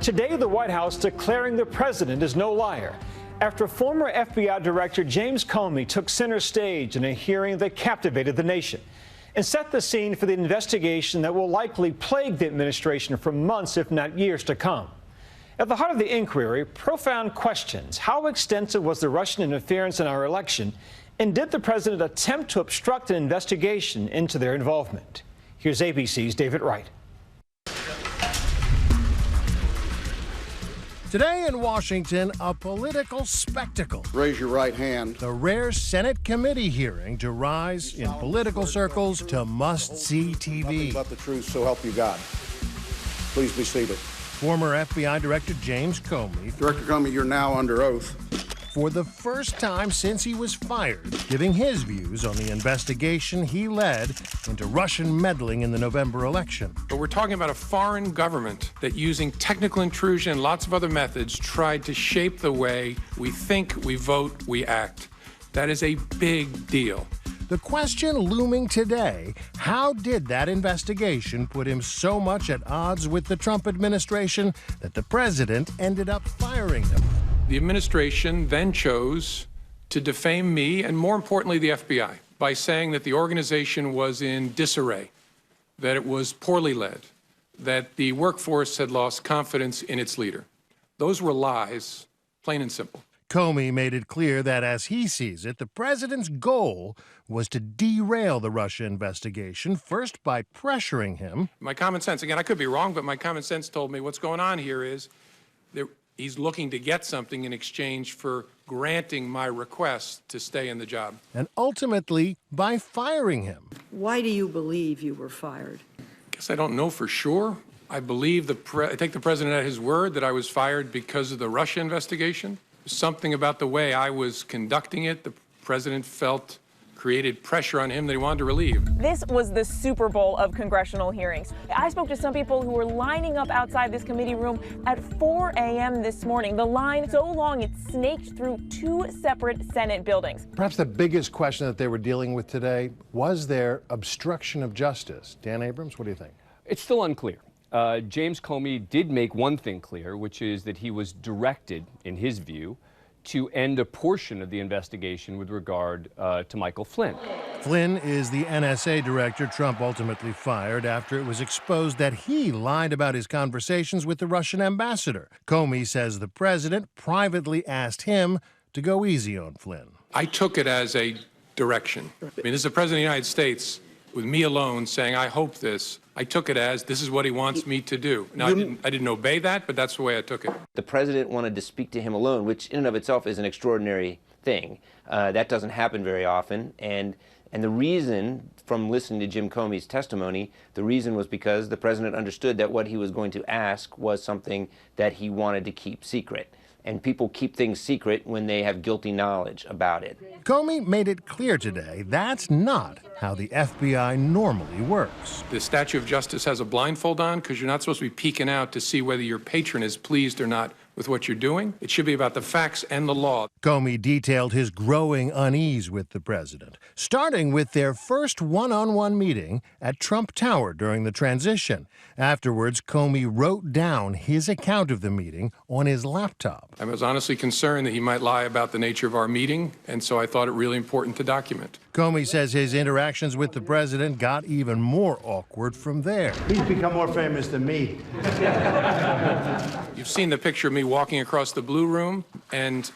Today, the White House declaring the president is no liar after former FBI Director James Comey took center stage in a hearing that captivated the nation and set the scene for the investigation that will likely plague the administration for months, if not years, to come. At the heart of the inquiry, profound questions. How extensive was the Russian interference in our election? And did the president attempt to obstruct an investigation into their involvement? Here's ABC's David Wright. Today in Washington, a political spectacle. Raise your right hand. The rare Senate committee hearing to rise in political circles to must-see TV. Nothing but the truth, so help you God. Please be seated. Former FBI Director James Comey. Director Comey, you're now under oath. For the first time since he was fired, giving his views on the investigation he led into Russian meddling in the November election. But we're talking about a foreign government that, using technical intrusion and lots of other methods, tried to shape the way we think, we vote, we act. That is a big deal. The question looming today, how did that investigation put him so much at odds with the Trump administration that the president ended up firing him? The administration then chose to defame me and, more importantly, the FBI by saying that the organization was in disarray, that it was poorly led, that the workforce had lost confidence in its leader. Those were lies, plain and simple. Comey made it clear that, as he sees it, the president's goal was to derail the Russia investigation, first by pressuring him. My common sense, again, I could be wrong, but my common sense told me what's going on here is that he's looking to get something in exchange for granting my request to stay in the job. And ultimately, by firing him. Why do you believe you were fired? I guess I don't know for sure. I believe I take the president at his word that I was fired because of the Russia investigation. Something about the way I was conducting it, the president felt created pressure on him that he wanted to relieve. This was the Super Bowl of congressional hearings. I spoke to some people who were lining up outside this committee room at 4 a.m. this morning. The line so long it snaked through two separate Senate buildings. Perhaps the biggest question that they were dealing with today, was there obstruction of justice? Dan Abrams, what do you think? It's still unclear. James Comey did make one thing clear, which is that he was directed, in his view, to end a portion of the investigation with regard to Michael Flynn. Flynn is the NSA director Trump ultimately fired after it was exposed that he lied about his conversations with the Russian ambassador. Comey says the president privately asked him to go easy on Flynn. I took it as a direction. I mean, this is the president of the United States with me alone saying, I hope this. I took it as this is what he wants me to do. Now, I didn't obey that, but that's the way I took it. The president wanted to speak to him alone, which in and of itself is an extraordinary thing. That doesn't happen very often. And the reason, from listening to Jim Comey's testimony, the reason was because the president understood that what he was going to ask was something that he wanted to keep secret. And people keep things secret when they have guilty knowledge about it. Comey made it clear today that's not how the FBI normally works. The statue of justice has a blindfold on because you're not supposed to be peeking out to see whether your patron is pleased or not with what you're doing. It should be about the facts and the law. Comey detailed his growing unease with the president, starting with their first one-on-one meeting at Trump Tower during the transition. Afterwards, Comey wrote down his account of the meeting on his laptop. I was honestly concerned that he might lie about the nature of our meeting, and so I thought it really important to document. Comey says his interactions with the president got even more awkward from there. He's become more famous than me. You've seen the picture of me walking across the Blue Room, and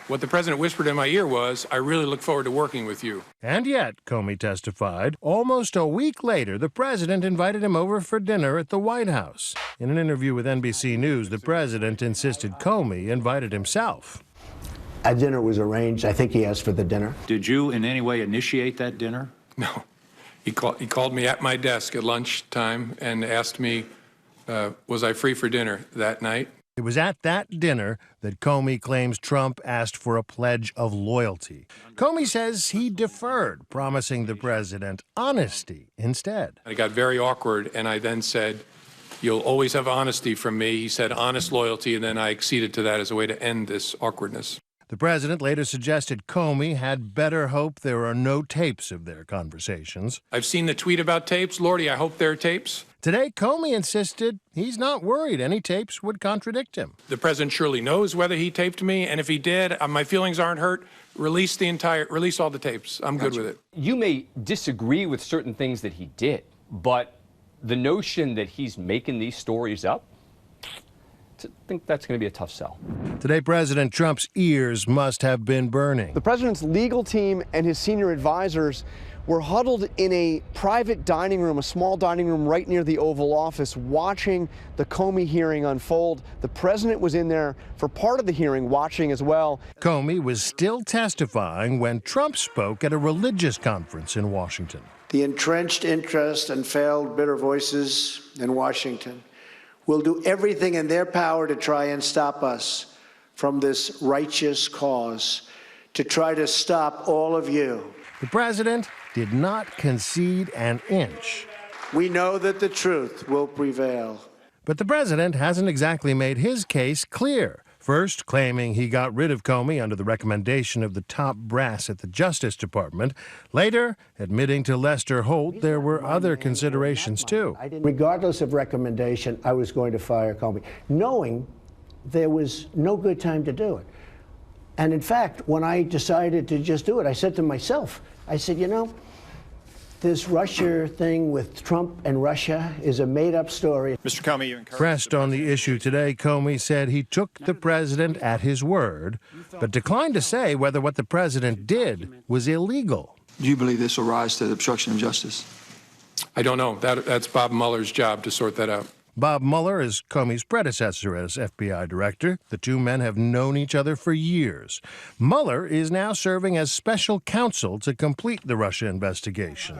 what the president whispered in my ear was, I really look forward to working with you. And yet, Comey testified, almost a week later, the president invited him over for dinner at the White House. In an interview with NBC News, the president insisted Comey invited himself. A dinner was arranged. I think he asked for the dinner. Did you in any way initiate that dinner? No. He called me at my desk at lunchtime and asked me, was I free for dinner that night? It was at that dinner that Comey claims Trump asked for a pledge of loyalty. Comey says he deferred, promising the president honesty instead. It got very awkward, and I then said, you'll always have honesty from me. He said honest loyalty, and then I acceded to that as a way to end this awkwardness. The president later suggested Comey had better hope there are no tapes of their conversations. I've seen the tweet about tapes. Lordy, I hope there are tapes. Today, Comey insisted he's not worried any tapes would contradict him. The president surely knows whether he taped me, and if he did, my feelings aren't hurt. Release all the tapes. I'm good with it. You may disagree with certain things that he did, but the notion that he's making these stories up, I think that's going to be a tough sell. Today, President Trump's ears must have been burning. The president's legal team and his senior advisors were huddled in a private dining room, a small dining room right near the Oval Office, watching the Comey hearing unfold. The president was in there for part of the hearing, watching as well. Comey was still testifying when Trump spoke at a religious conference in Washington. The entrenched interest and failed bitter voices in Washington will do everything in their power to try and stop us from this righteous cause, to try to stop all of you. The president did not concede an inch. We know that the truth will prevail. But the president hasn't exactly made his case clear. First, claiming he got rid of Comey under the recommendation of the top brass at the Justice Department. Later, admitting to Lester Holt there were other considerations, too. Regardless of recommendation, I was going to fire Comey, knowing there was no good time to do it. And in fact, when I decided to just do it, I said to myself, I said, you know, this Russia thing with Trump and Russia is a made-up story. Mr. Comey, you encouraged Pressed on the issue today, Comey said he took the president at his word, but declined to say whether what the president did was illegal. Do you believe this will rise to the obstruction of justice? I don't know. That's Bob Mueller's job to sort that out. Bob Mueller is Comey's predecessor as FBI director. The two men have known each other for years. Mueller is now serving as special counsel to complete the Russia investigation.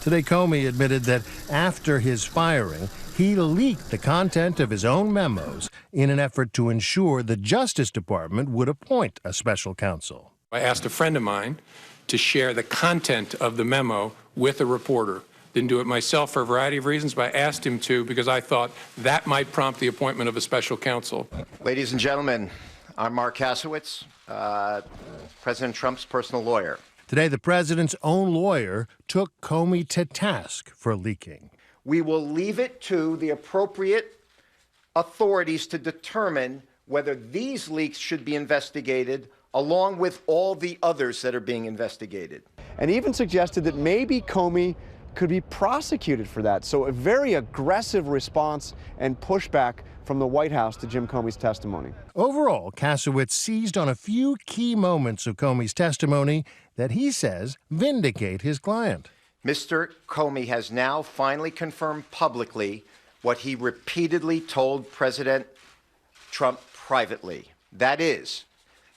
Today, Comey admitted that after his firing, he leaked the content of his own memos in an effort to ensure the Justice Department would appoint a special counsel. I asked a friend of mine to share the content of the memo with a reporter. Didn't do it myself for a variety of reasons, but I asked him to because I thought that might prompt the appointment of a special counsel. Ladies and gentlemen, I'm Mark Kasowitz, President Trump's personal lawyer. Today, the president's own lawyer took Comey to task for leaking. We will leave it to the appropriate authorities to determine whether these leaks should be investigated along with all the others that are being investigated. And even suggested that maybe Comey could be prosecuted for that. So a very aggressive response and pushback from the White House to Jim Comey's testimony. Overall, Kasowitz seized on a few key moments of Comey's testimony that he says vindicate his client. Mr. Comey has now finally confirmed publicly what he repeatedly told President Trump privately. That is,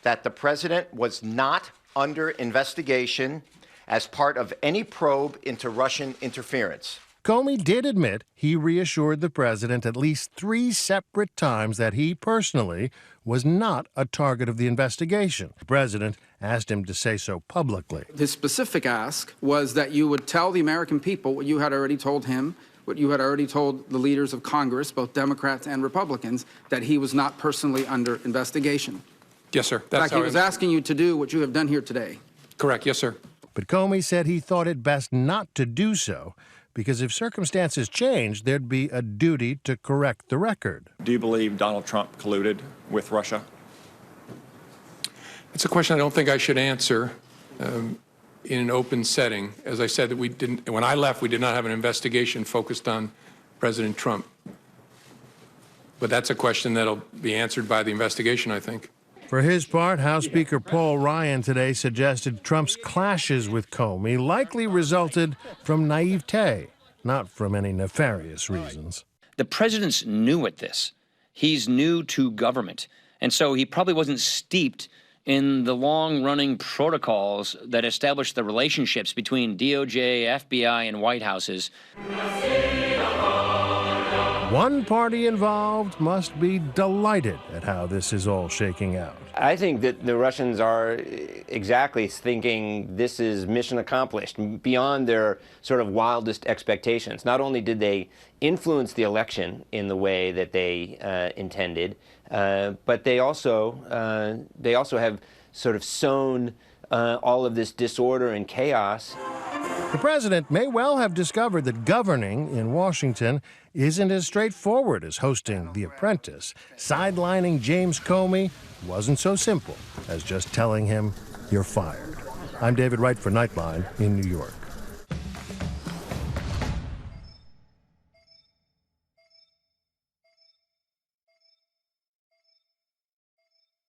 that the president was not under investigation as part of any probe into Russian interference. Comey did admit he reassured the president at least 3 separate times that he personally was not a target of the investigation. The president asked him to say so publicly. His specific ask was that you would tell the American people what you had already told him, what you had already told the leaders of Congress, both Democrats and Republicans, that he was not personally under investigation. Yes, sir. In fact, he was asking you to do what you have done here today. Correct. Yes, sir. But Comey said he thought it best not to do so because if circumstances changed, there'd be a duty to correct the record. Do you believe Donald Trump colluded with Russia? It's a question I don't think I should answer in an open setting. As I said, that when I left, we did not have an investigation focused on President Trump. But that's a question that'll be answered by the investigation, I think. For his part, House Speaker Paul Ryan today suggested Trump's clashes with Comey likely resulted from naivete, not from any nefarious reasons. The president's new at this. He's new to government. And so he probably wasn't steeped in the long-running protocols that establish the relationships between DOJ, FBI, and White Houses. One party involved must be delighted at how this is all shaking out. I think that the Russians are exactly thinking this is mission accomplished beyond their sort of wildest expectations. Not only did they influence the election in the way that they intended, but they also have sort of sown all of this disorder and chaos. The president may well have discovered that governing in Washington isn't as straightforward as hosting The Apprentice. Sidelining James Comey wasn't so simple as just telling him, "You're fired." I'm David Wright for Nightline in New York.